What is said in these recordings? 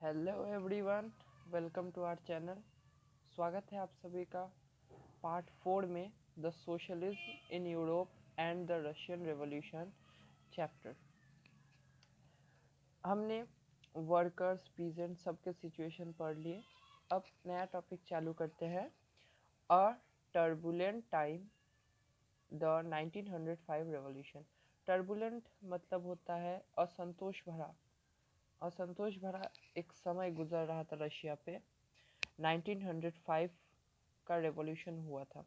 Hello everyone, welcome to our channel. स्वागत है आप सभी का पार्ट 4 में the socialism in Europe and the Russian revolution chapter. हमने वर्कर्स, पीजेंट सबके सिचुएशन पढ़ लिए। अब नया टॉपिक चालू करते हैं। A turbulent time, the 1905 revolution. Turbulent मतलब होता है असंतोष भरा। असंतोष भरा एक समय गुजर रहा था रशिया पे। 1905 का रेवोल्यूशन हुआ था।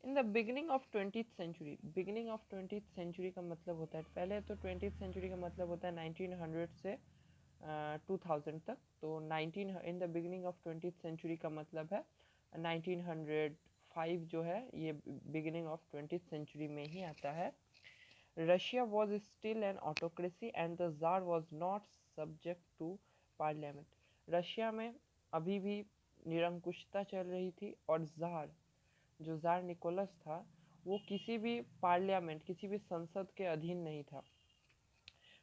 In the beginning of 20th century, beginning of 20th century का मतलब होता है, पहले तो 20th सेंचुरी का मतलब होता है 1900 से 2000 तक। तो 19 in the beginning of 20th century का मतलब है 1905 जो है ये बिगिनिंग ऑफ 20th सेंचुरी में ही आता है। Russia was still an autocracy and the tsar was not subject to parliament. Russia में अभी भी निरंकुशता चल रही थी और जार निकोलस था, वो किसी भी पार्लियामेंट, किसी भी संसद के अधीन नहीं था।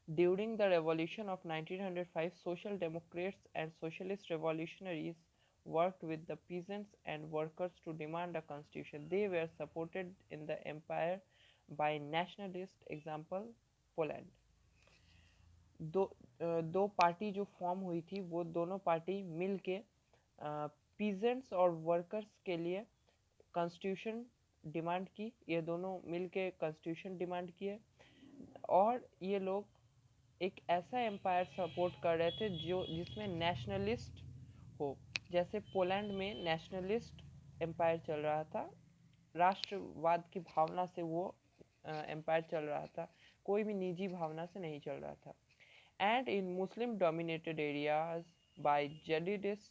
During the revolution of 1905, social Democrats and socialist revolutionaries worked with the peasants and workers to demand a constitution. They were supported in the empire by nationalist, example Poland. दो दो पार्टी जो फॉर्म हुई थी, वो दोनों party मिल के peasants और workers के लिए कॉन्स्टिट्यूशन डिमांड की। ये दोनों मिल के कॉन्स्टिट्यूशन डिमांड किए और ये लोग एक ऐसा एम्पायर सपोर्ट कर रहे थे जो जिसमें नेशनलिस्ट हो। जैसे पोलैंड में नेशनलिस्ट एम्पायर चल रहा था, राष्ट्रवाद की भावना से वो एम्पायर चल रहा था, कोई भी निजी भावना से नहीं चल रहा था। And in Muslim dominated areas by jihadists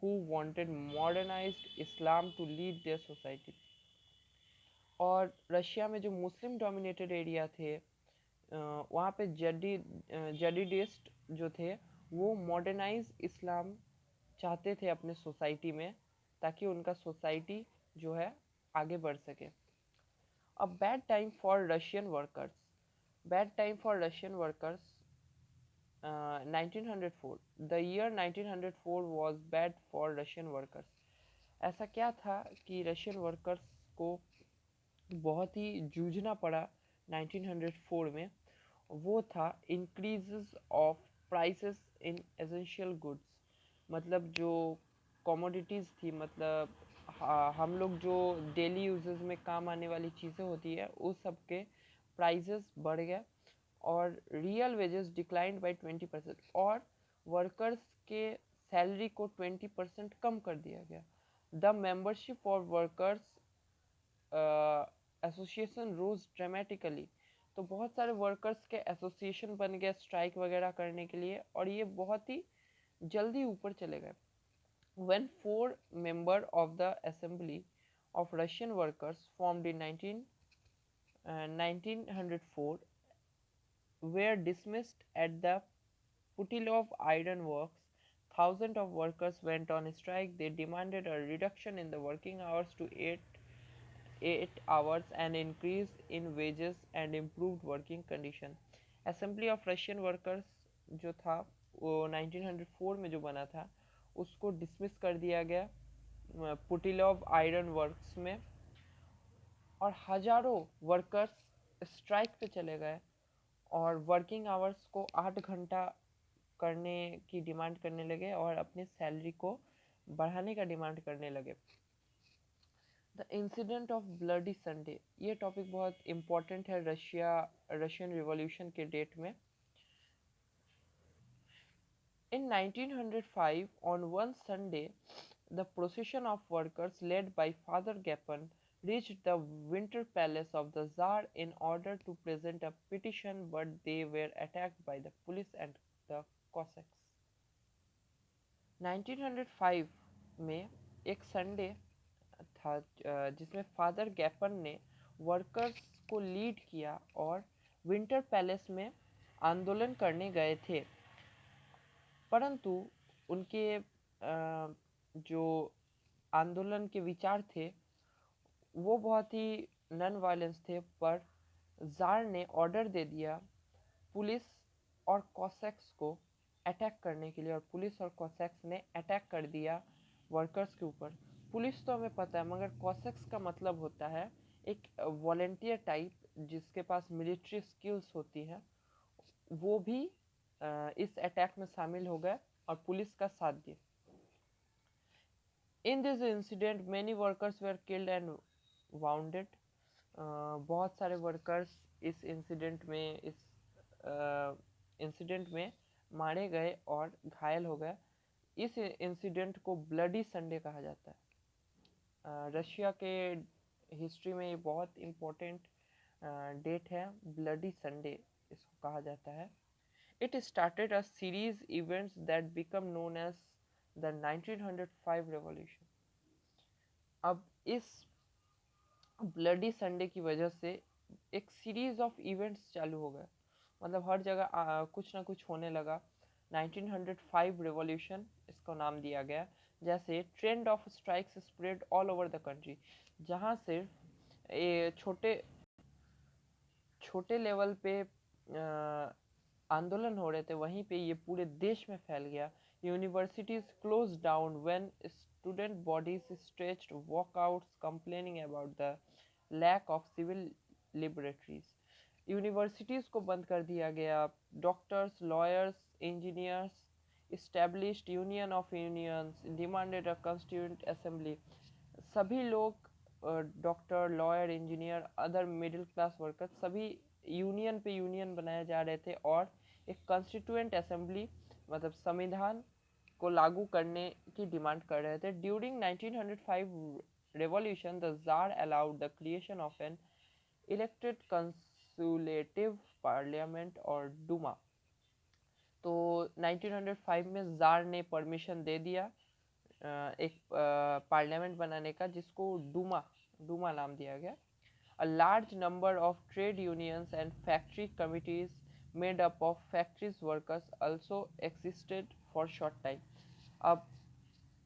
who wanted modernized Islam to lead their society. और रशिया में जो मुस्लिम डोमिनेटेड एरिया थे, वहाँ पे जडीडिस्ट जो थे वो मॉडर्नाइज इस्लाम चाहते थे अपने सोसाइटी में, ताकि उनका सोसाइटी जो है आगे बढ़ सके। A bad time for Russian workers, bad time for Russian workers 1904, the year 1904 was bad for Russian workers। ऐसा क्या था कि रशियन वर्कर्स को बहुत ही जूझना पड़ा 1904 में। वो था increases of prices in essential goods. मतलब जो कमोडिटीज़ थी, मतलब हम लोग जो डेली यूजेस में काम आने वाली चीज़ें होती है, उस सब के प्राइसेस बढ़ गए और रियल वेजेस डिक्लाइंड बाई 20%, और वर्कर्स के सैलरी को 20% कम कर दिया गया। The membership for workers association rose dramatically. तो बहुत सारे वर्कर्स के एसोसिएशन बन गए स्ट्राइक वगैरह करने के लिए, और ये बहुत ही जल्दी ऊपर चले गए। when four members of the assembly of Russian workers formed in 1904 were dismissed at the Putilov Iron Works, thousands of workers went on strike. They demanded a reduction in the working hours to 8 hours, an increase in wages and improved working condition. Assembly of Russian Workers जो था वो 1904 में जो बना था, उसको dismiss कर दिया गया पुटिलोव आयरन वर्क्स में, और हजारों वर्कर्स स्ट्राइक पे चले गए और वर्किंग आवर्स को 8 घंटा करने की डिमांड करने लगे और अपनी सैलरी को बढ़ाने का डिमांड करने लगे। The incident of bloody Sunday, ये टॉपिक बहुत इम्पोर्टेंट है रशियन रिवॉल्यूशन के डेट में। In 1905, on one Sunday, the procession of workers led by Father Gapan reached the Winter Palace of the Tsar in order to present a petition, but they were attacked by the police and the Cossacks. 1905 में एक Sunday था जिसमें father गैपन ने workers को lead किया और winter palace में आंदोलन करने गए थे, परंतु उनके जो आंदोलन के विचार थे वो बहुत ही नॉन वायलेंस थे, पर जार ने ऑर्डर दे दिया पुलिस और कॉसेक्स को अटैक करने के लिए, और पुलिस और कॉसेक्स ने अटैक कर दिया वर्कर्स के ऊपर। पुलिस तो हमें पता है, मगर कॉसेक्स का मतलब होता है एक वॉलेंटियर टाइप जिसके पास मिलिट्री स्किल्स होती हैं, वो भी इस अटैक में शामिल हो गए और पुलिस का साथ दिए। In this incident many workers where killed and bounded. बहुत सारे वर्कर्स इस इंसिडेंट में मारे गए और घायल हो गए। इस इंसिडेंट को ब्लडी संडे कहा जाता है। रशिया के हिस्ट्री में ये बहुत इम्पोर्टेंट डेट है, ब्लडी संडे इसको कहा जाता है। It started a series events that become known as the 1905 revolution. अब इस ब्लडी संडे की वजह से एक सीरीज ऑफ इवेंट्स चालू हो गए, मतलब हर जगह कुछ ना कुछ होने लगा। 1905 रेवोल्यूशन इसको नाम दिया गया। जैसे trend of strikes spread all over the country, जहाँ सिर्फ छोटे छोटे लेवल पे आंदोलन हो रहे थे, वहीं पे ये पूरे देश में फैल गया। Universities close down when student bodies stretched walkouts complaining about the lack of civil liberties. Universities को बंद कर दिया गया। Doctors, lawyers, engineers established union of unions, demanded a constituent assembly। सभी लोग, doctor, lawyer, engineer, other middle class workers, सभी union पे union बनाए जा रहे थे और एक कॉन्स्टिट्यूएंट असेंबली मतलब संविधान को लागू करने की डिमांड कर रहे थे। During 1905 revolution, the Tsar allowed the creation of an elected consultative parliament और डूमा। तो 1905 में जार ने परमिशन दे दिया एक पार्लियामेंट बनाने का, जिसको डूमा डूमा नाम दिया गया। A large number of trade unions and factory committees made up of factories workers also existed for short time। अब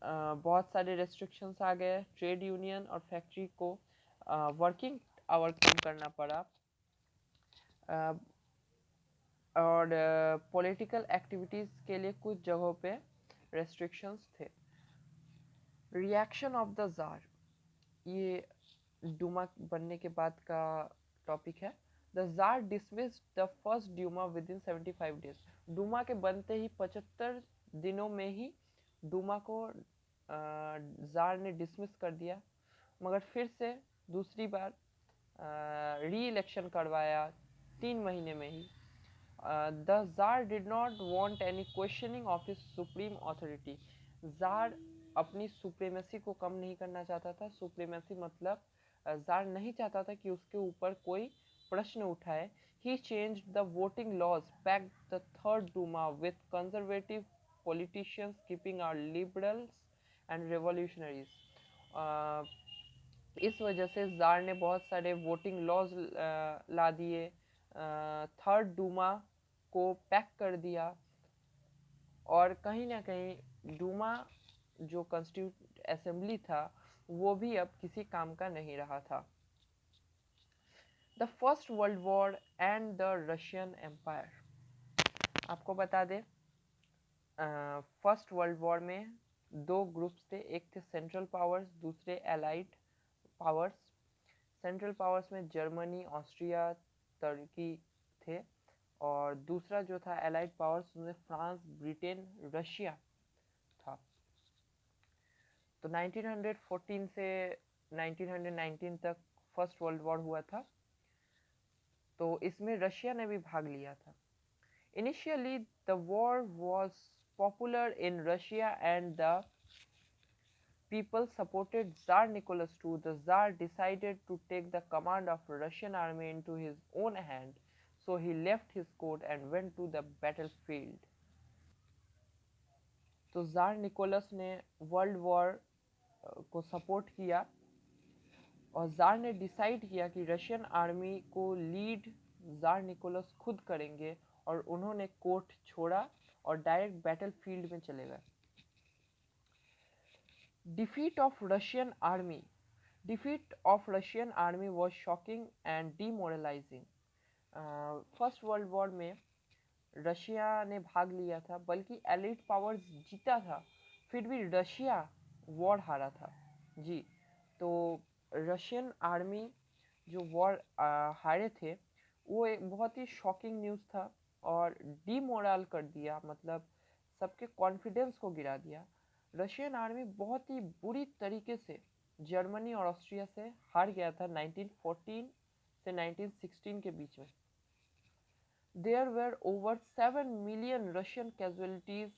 बहुत सारे restrictions आ गए, ट्रेड यूनियन और फैक्ट्री को वर्किंग आवर कम करना पड़ा, और पॉलिटिकल एक्टिविटीज़ के लिए कुछ जगहों पे रेस्ट्रिक्शंस थे। रिएक्शन ऑफ द जार, ये डूमा बनने के बाद का टॉपिक है। The tsar dismissed the first Duma within 75 days. Duma के बनते ही 75 दिनों में ही डूमा को जार ने डिसमिस कर दिया, मगर फिर से दूसरी बार री इलेक्शन करवाया 3 महीने में ही। The Tsar did not want any questioning of his supreme authority। Jar अपनी सुप्रीमेसी को कम नहीं करना चाहता था। सुप्रीमेसी मतलब जार नहीं चाहता था कि उसके ऊपर कोई प्रश्न उठाए। He changed the voting laws, packed the third Duma with conservative politicians, keeping our liberals and revolutionaries। इस वजह से जार ने बहुत सारे वोटिंग लॉज ला दिए, थर्ड डूमा को पैक कर दिया, और कहीं ना कहीं डूमा जो कॉन्स्टिट्यूट असेंबली था वो भी अब किसी काम का नहीं रहा था। The first world war and the Russian empire. आपको बता दें, फर्स्ट वर्ल्ड वॉर में दो ग्रुप्स थे, एक थे सेंट्रल पावर्स, दूसरे एलाइड पावर्स। सेंट्रल पावर्स में जर्मनी, ऑस्ट्रिया, तुर्की थे, और दूसरा जो था एलाइड पावर्स उसमें फ्रांस, ब्रिटेन, रशिया था। तो 1914 से 1919 तक फर्स्ट वर्ल्ड वॉर हुआ था, तो इसमें रशिया ने भी भाग लिया था। Initially the war was popular in Russia and the people supported Tsar Nicholas II. The Tsar decided to take the command of Russian army into his own hand, so he left his court and went to the battlefield। तो jar Nicholas ने world war को support किया, और jar ने decide किया कि Russian army को lead jar Nicholas खुद करेंगे, और उन्होंने कोर्ट छोड़ा और डायरेक्ट बैटलफील्ड में चले गए। Defeat of Russian army। Defeat of Russian army was shocking and demoralizing। First world war में रशिया ने भाग लिया था, बल्कि एलिट पावर्स जीता था, फिर भी रशिया वॉर हारा था। जी, तो रशियन आर्मी जो वॉर हारे थे, वो एक बहुत ही शॉकिंग न्यूज़ था और डीमोरल कर दिया, मतलब सबके कॉन्फिडेंस को गिरा दिया। रशियन आर्मी बहुत ही बुरी तरीके से जर्मनी और ऑस्ट्रिया से हार गया था 1914 से 1916 के बीच में। There were over 7 million Russian casualties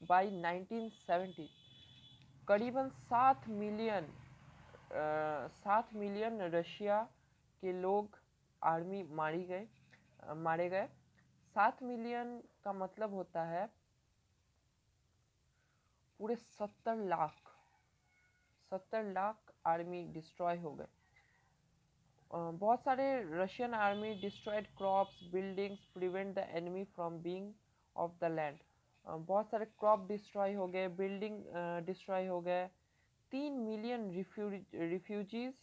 by 1970. करीबन 7 मिलियन रशिया के लोग आर्मी मारे गए। 7 मिलियन का मतलब होता है पूरे 70 लाख आर्मी डिस्ट्रॉय हो गए। बहुत सारे Russian army destroyed crops, buildings, prevent the enemy from being of the land. बहुत सारे क्रॉप डिस्ट्रॉय हो गए, बिल्डिंग डिस्ट्रॉय हो गए। 3 मिलियन रिफ्यूजीज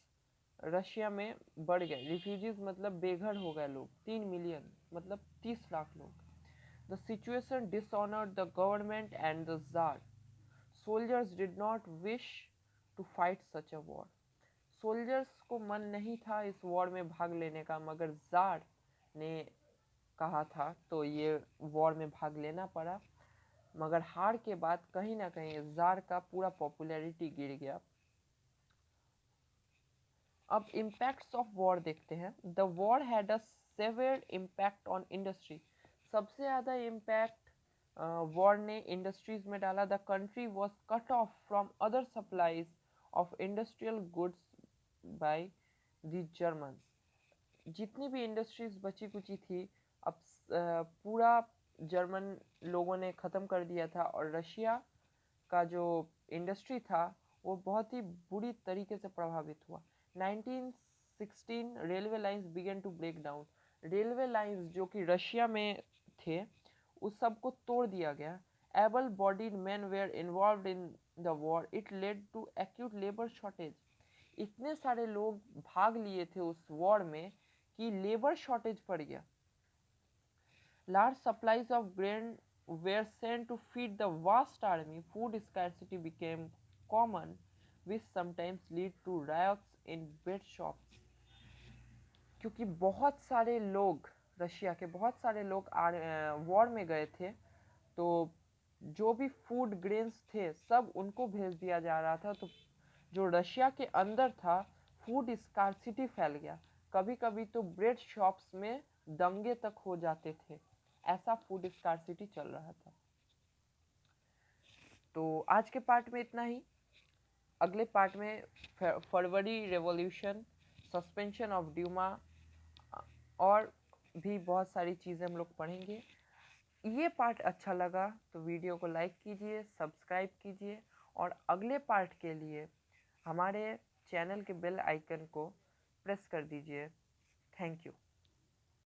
रशिया में बढ़ गए। रिफ्यूजीज मतलब बेघर हो गए लोग। 3 मिलियन मतलब 30 लाख लोग। The situation dishonoured the government and the tsar. Soldiers did not wish to fight such a war. Soldiers को मन नहीं था इस वॉर में भाग लेने का, मगर जार ने कहा था तो ये वॉर में भाग लेना पड़ा। मगर हार के बाद कहीं ना कहीं जार का पूरा पॉपुलैरिटी गिर गया। अब इम्पैक्ट्स ऑफ वॉर देखते हैं। The war had a severe impact on industry. सबसे ज़्यादा इम्पैक्ट वॉर ने इंडस्ट्रीज में डाला। The country was cut off from other supplies of industrial goods by the Germans. जितनी भी इंडस्ट्रीज बची कुची थी, अब पूरा जर्मन लोगों ने ख़त्म कर दिया था और रशिया का जो इंडस्ट्री था वो बहुत ही बुरी तरीके से प्रभावित हुआ। 1916 railway lines began to break down. Railway lines जो कि रशिया में थे उस सब को तोड़ दिया गया। Able bodied men were involve in the war. It led to acute labour shortage. इतने सारे लोग भाग लिए थे उस वॉर में कि लेबर शॉर्टेज पड़ गया। Large supplies of grain were sent to feed the vast army. Food scarcity became common, which sometimes lead to riots in bread shops. क्योंकि बहुत सारे लोग, रशिया के बहुत सारे लोग वॉर में गए थे, तो जो भी फूड ग्रेन्स थे सब उनको भेज दिया जा रहा था। तो जो रशिया के अंदर था, फूड स्कार्सिटी फैल गया। कभी कभी तो ब्रेड शॉप्स में दंगे तक हो जाते थे, ऐसा फूड स्कार्सिटी चल रहा था। तो आज के पार्ट में इतना ही। अगले पार्ट में फरवरी रेवोल्यूशन, सस्पेंशन ऑफ ड्यूमा और भी बहुत सारी चीज़ें हम लोग पढ़ेंगे। ये पार्ट अच्छा लगा तो वीडियो को लाइक कीजिए, सब्सक्राइब कीजिए और अगले पार्ट के लिए हमारे चैनल के बेल आइकन को प्रेस कर दीजिए। Thank you.